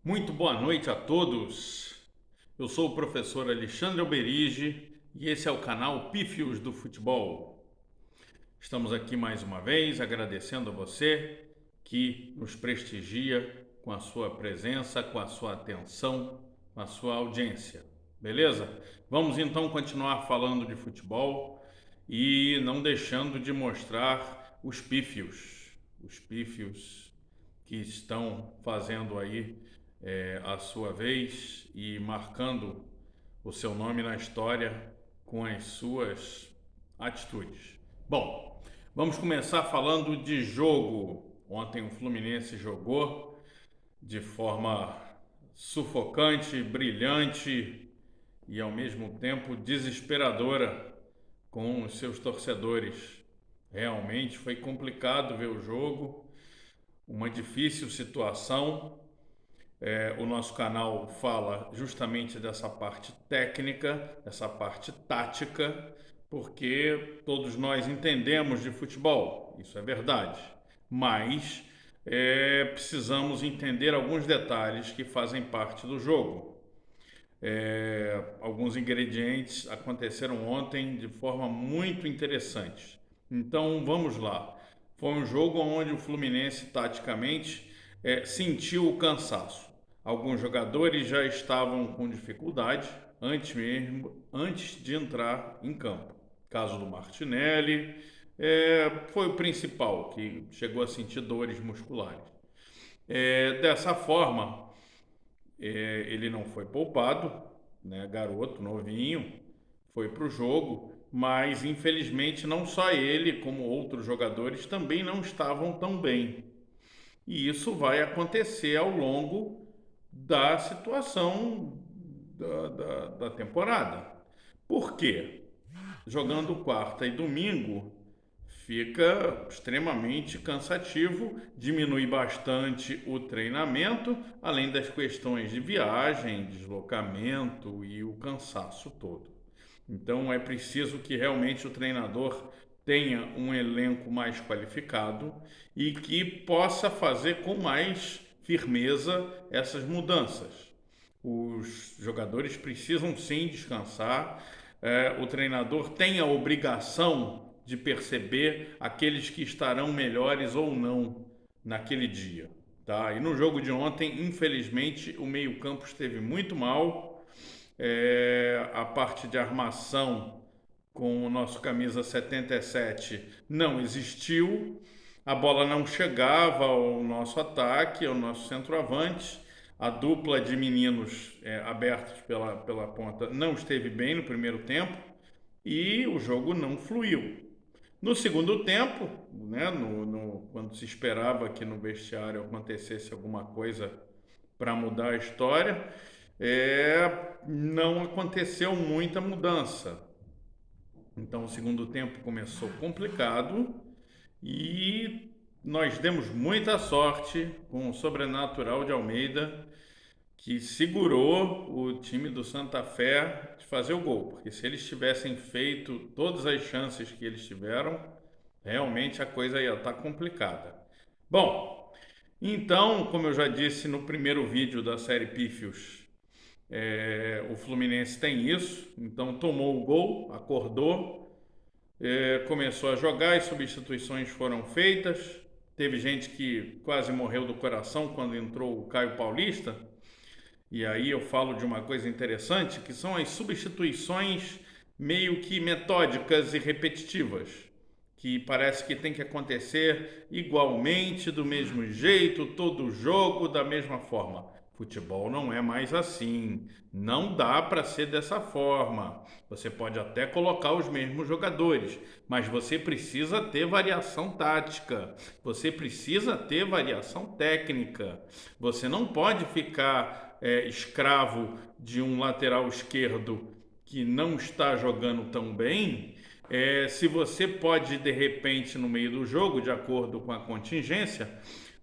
Muito boa noite a todos. Eu sou o professor Alexandre Alberige e esse é o canal Pífios do Futebol. Estamos aqui mais uma vez agradecendo a você que nos prestigia com a sua presença, com a sua atenção, com a sua audiência. Beleza? Vamos então continuar falando de futebol e não deixando de mostrar os pífios que estão fazendo aí a sua vez e marcando o seu nome na história com as suas atitudes. Bom, vamos começar falando de jogo. Ontem o Fluminense jogou de forma sufocante, brilhante e ao mesmo tempo desesperadora com os seus torcedores. Realmente foi complicado ver o jogo, uma difícil situação. O nosso canal fala justamente dessa parte técnica, dessa parte tática, porque todos nós entendemos de futebol, isso é verdade, mas precisamos entender alguns detalhes que fazem parte do jogo. Alguns ingredientes aconteceram ontem de forma muito interessante. Então vamos lá. Foi um jogo onde o Fluminense, taticamente, sentiu o cansaço. Alguns jogadores já estavam com dificuldade antes de entrar em campo. Caso do Martinelli, foi o principal que chegou a sentir dores musculares. Dessa forma, ele não foi poupado, né? Garoto, novinho, foi para o jogo, mas infelizmente não só ele, como outros jogadores também não estavam tão bem. E isso vai acontecer ao longo da situação da temporada. Por quê? Jogando quarta e domingo fica extremamente cansativo, diminui bastante o treinamento, além das questões de viagem, deslocamento e o cansaço todo. Então é preciso que realmente o treinador tenha um elenco mais qualificado e que possa fazer com mais firmeza essas mudanças. Os jogadores precisam sim descansar. O treinador tem a obrigação de perceber aqueles que estarão melhores ou não naquele dia. Tá? E no jogo de ontem, infelizmente, o meio-campo esteve muito mal. A parte de armação com o nosso camisa 77 não existiu. A bola não chegava ao nosso ataque, ao nosso centroavante. A dupla de meninos abertos pela ponta não esteve bem no primeiro tempo e o jogo não fluiu. No segundo tempo, né, quando se esperava que no vestiário acontecesse alguma coisa para mudar a história, não aconteceu muita mudança. Então o segundo tempo começou complicado e nós demos muita sorte com o sobrenatural de Almeida, que segurou o time do Santa Fé de fazer o gol, porque se eles tivessem feito todas as chances que eles tiveram, realmente a coisa ia estar complicada. Bom, então, como eu já disse no primeiro vídeo da série Pífios, o Fluminense tem isso, então tomou o gol, acordou, começou a jogar, as substituições foram feitas. Teve gente que quase morreu do coração quando entrou o Caio Paulista. E aí eu falo de uma coisa interessante, que são as substituições meio que metódicas e repetitivas, que parece que tem que acontecer igualmente, do mesmo jeito, todo jogo da mesma forma. Futebol não é mais assim. Não dá para ser dessa forma. Você pode até colocar os mesmos jogadores, mas você precisa ter variação tática. Você precisa ter variação técnica. Você não pode ficar escravo de um lateral esquerdo que não está jogando tão bem. Se você pode, de repente, no meio do jogo, de acordo com a contingência,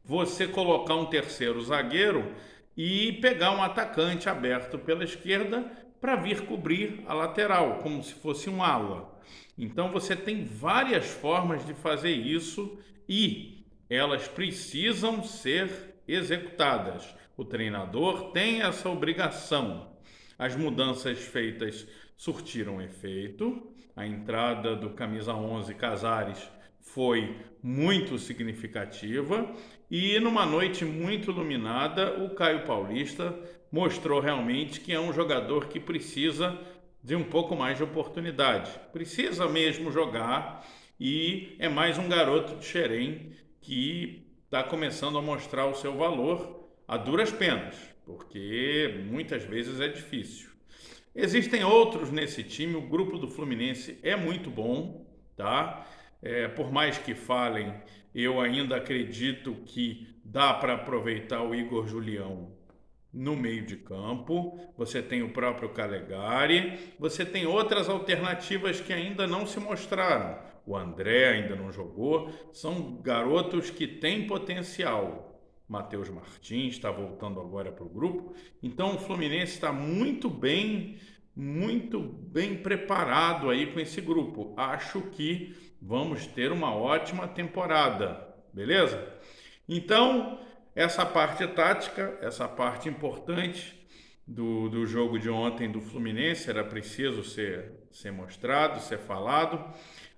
você colocar um terceiro zagueiro e pegar um atacante aberto pela esquerda para vir cobrir a lateral, como se fosse um ala. Então você tem várias formas de fazer isso e elas precisam ser executadas. o treinador tem essa obrigação. As mudanças feitas surtiram efeito. A entrada do camisa 11 Casares foi muito significativa e numa noite muito iluminada, o Caio Paulista mostrou realmente que é um jogador que precisa de um pouco mais de oportunidade. Precisa mesmo jogar e é mais um garoto de Xerém que está começando a mostrar o seu valor a duras penas, porque muitas vezes é difícil. Existem outros nesse time, o grupo do Fluminense é muito bom, tá? Por mais que falem, eu ainda acredito que dá para aproveitar o Igor Julião no meio de campo. Você tem o próprio Calegari, você tem outras alternativas que ainda não se mostraram. O André ainda não jogou, são garotos que têm potencial. Matheus Martins está voltando agora para o grupo. Então o Fluminense está muito bem preparado aí com esse grupo. Acho que vamos ter uma ótima temporada, beleza? Então, essa parte tática, essa parte importante do jogo de ontem do Fluminense era preciso ser mostrado, ser falado.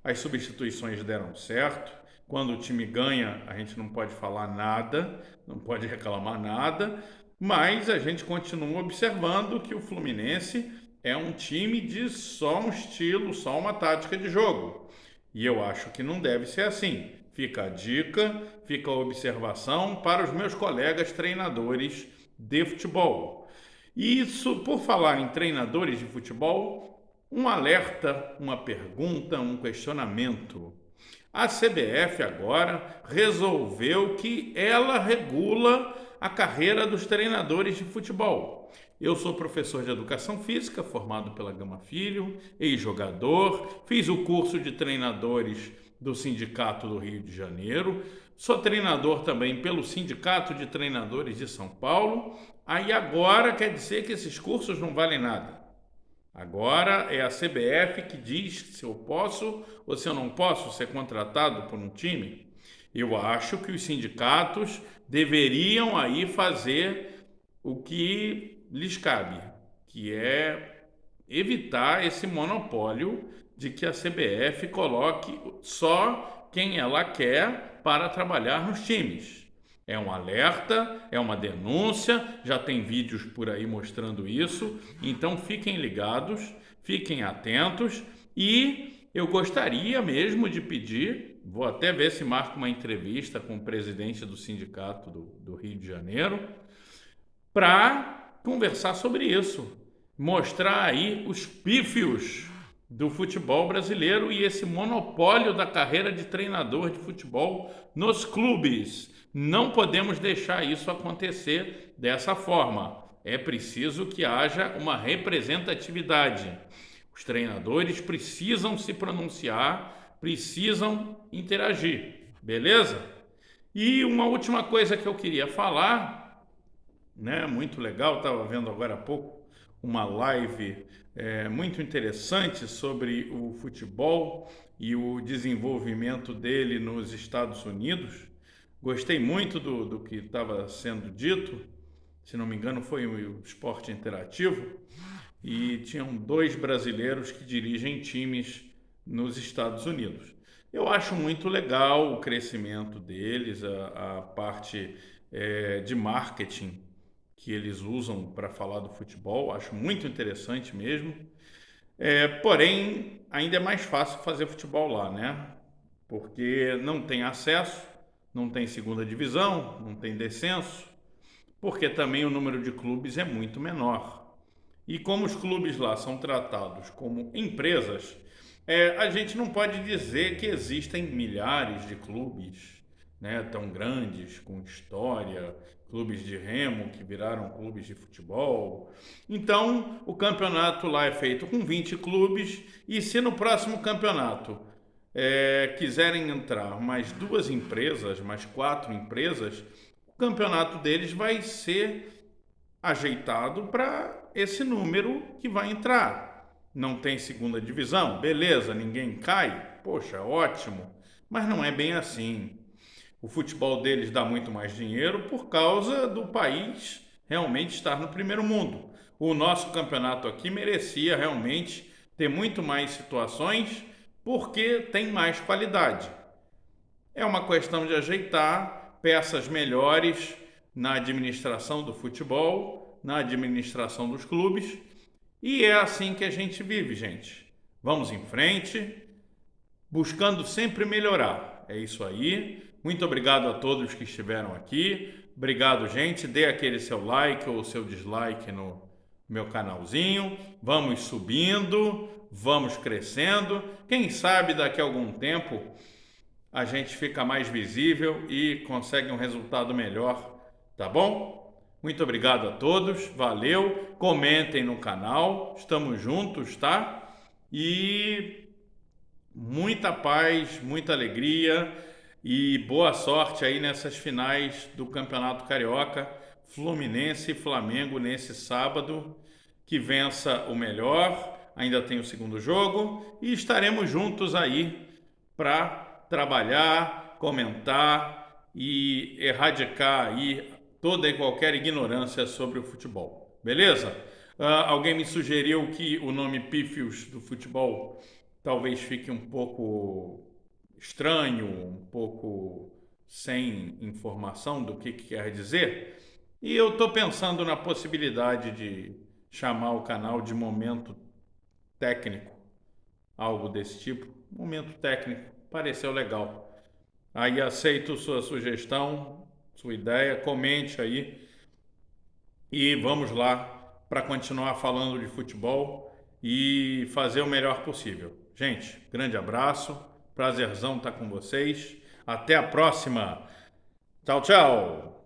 As substituições deram certo. Quando o time ganha, a gente não pode falar nada, não pode reclamar nada, mas a gente continua observando que o Fluminense é um time de só um estilo, só uma tática de jogo. E eu acho que não deve ser assim. Fica a dica, fica a observação para os meus colegas treinadores de futebol. E isso, por falar em treinadores de futebol, um alerta, uma pergunta, um questionamento. A CBF agora resolveu que ela regula a carreira dos treinadores de futebol. Eu sou professor de educação física, formado pela Gama Filho, ex-jogador, fiz o curso de treinadores do Sindicato do Rio de Janeiro, sou treinador também pelo Sindicato de Treinadores de São Paulo. Aí agora quer dizer que esses cursos não valem nada. Agora é a CBF que diz se eu posso ou se eu não posso ser contratado por um time. Eu acho que os sindicatos deveriam aí fazer o que lhes cabe, que é evitar esse monopólio de que a CBF coloque só quem ela quer para trabalhar nos times. É um alerta, é uma denúncia, já tem vídeos por aí mostrando isso, então fiquem ligados, fiquem atentos e eu gostaria mesmo de pedir, vou até ver se marco uma entrevista com o presidente do sindicato do Rio de Janeiro, para conversar sobre isso, mostrar aí os pífios do futebol brasileiro e esse monopólio da carreira de treinador de futebol nos clubes. Não podemos deixar isso acontecer dessa forma. É preciso que haja uma representatividade. Os treinadores precisam se pronunciar, precisam interagir, beleza? E uma última coisa que eu queria falar, né, muito legal, estava vendo agora há pouco uma live muito interessante sobre o futebol e o desenvolvimento dele nos Estados Unidos. Gostei muito do que estava sendo dito, se não me engano foi o Esporte Interativo, e tinham 2 brasileiros que dirigem times nos Estados Unidos. Eu acho muito legal o crescimento deles, a parte de marketing que eles usam para falar do futebol, acho muito interessante mesmo. Porém, ainda é mais fácil fazer futebol lá, né? Porque não tem acesso, não tem segunda divisão, não tem descenso, porque também o número de clubes é muito menor. E como os clubes lá são tratados como empresas, a gente não pode dizer que existem milhares de clubes, né, tão grandes, com história, clubes de remo que viraram clubes de futebol. Então, o campeonato lá é feito com 20 clubes e se no próximo campeonato quiserem entrar mais 2 empresas, mais 4 empresas, o campeonato deles vai ser ajeitado para esse número que vai entrar. Não tem segunda divisão? Beleza, ninguém cai? Poxa, ótimo. Mas não é bem assim. O futebol deles dá muito mais dinheiro por causa do país realmente estar no primeiro mundo. O nosso campeonato aqui merecia realmente ter muito mais situações, porque tem mais qualidade. É uma questão de ajeitar peças melhores na administração do futebol, na administração dos clubes, e é assim que a gente vive, gente. Vamos em frente, buscando sempre melhorar. É isso aí. Muito obrigado a todos que estiveram aqui. Obrigado, gente. Dê aquele seu like ou seu dislike no meu canalzinho. Vamos subindo, vamos crescendo. Quem sabe daqui a algum tempo a gente fica mais visível e consegue um resultado melhor, tá bom? Muito obrigado a todos, valeu, comentem no canal, estamos juntos, tá? E muita paz, muita alegria e boa sorte aí nessas finais do Campeonato Carioca, Fluminense e Flamengo nesse sábado, que vença o melhor, ainda tem o segundo jogo e estaremos juntos aí para trabalhar, comentar e erradicar aí toda e qualquer ignorância sobre o futebol. Beleza? Alguém me sugeriu que o nome Pífios do futebol talvez fique um pouco estranho, um pouco sem informação do que quer dizer. E eu estou pensando na possibilidade de chamar o canal de Momento Técnico, algo desse tipo. Momento Técnico, pareceu legal. Aí aceito sua sugestão, sua ideia, comente aí e vamos lá para continuar falando de futebol e fazer o melhor possível. Gente, grande abraço, prazerzão estar com vocês. Até a próxima. Tchau, tchau.